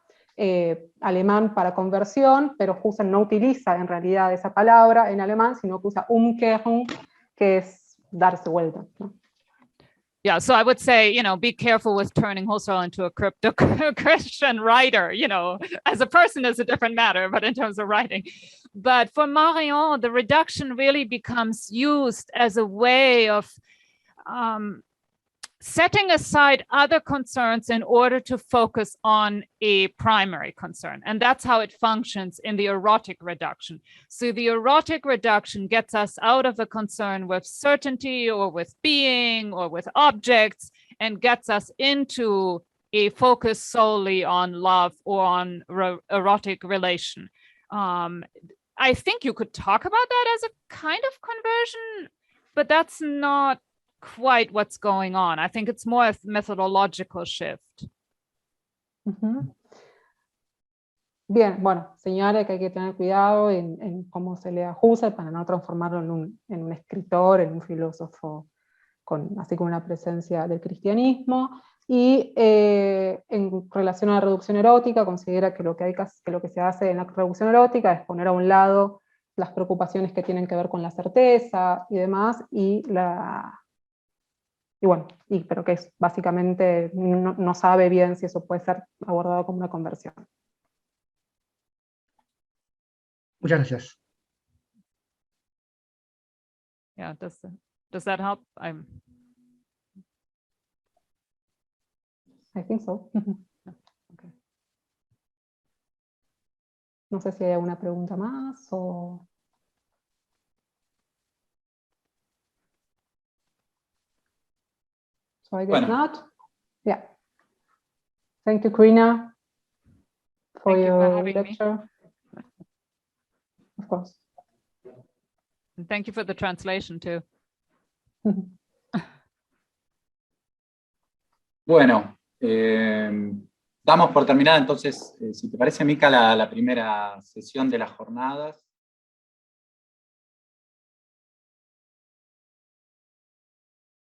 alemán para conversión, pero Husserl no utiliza en realidad esa palabra en alemán, sino que usa Umkehrung, que es darse vuelta, ¿no? Yeah, so I would say, be careful with turning Husserl into a crypto-Christian writer. As a person is a different matter, but in terms of writing. But for Marion, the reduction really becomes used as a way of setting aside other concerns in order to focus on a primary concern. And that's how it functions in the erotic reduction. So the erotic reduction gets us out of a concern with certainty or with being or with objects and gets us into a focus solely on love or on erotic relation. I think you could talk about that as a kind of conversion, but that's not quite what's going on. I think it's more a methodological shift. Uh-huh. Bien, bueno, señala que hay que tener cuidado en cómo se lee a Husserl para no transformarlo en un escritor, en un filósofo, así con una presencia del cristianismo. Y en relación a la reducción erótica, considera que lo que se hace en la reducción erótica es poner a un lado las preocupaciones que tienen que ver con la certeza y demás, pero que es básicamente no sabe bien si eso puede ser abordado como una conversión. Muchas gracias. Yeah, does that help? I think so. Okay. No sé si hay alguna pregunta más o... So I guess not. Yeah. Thank you, Cristina, for your lecture. Of course. And thank you for the translation too. Bueno, damos por terminada entonces, si te parece, Mica, la primera sesión de las jornadas.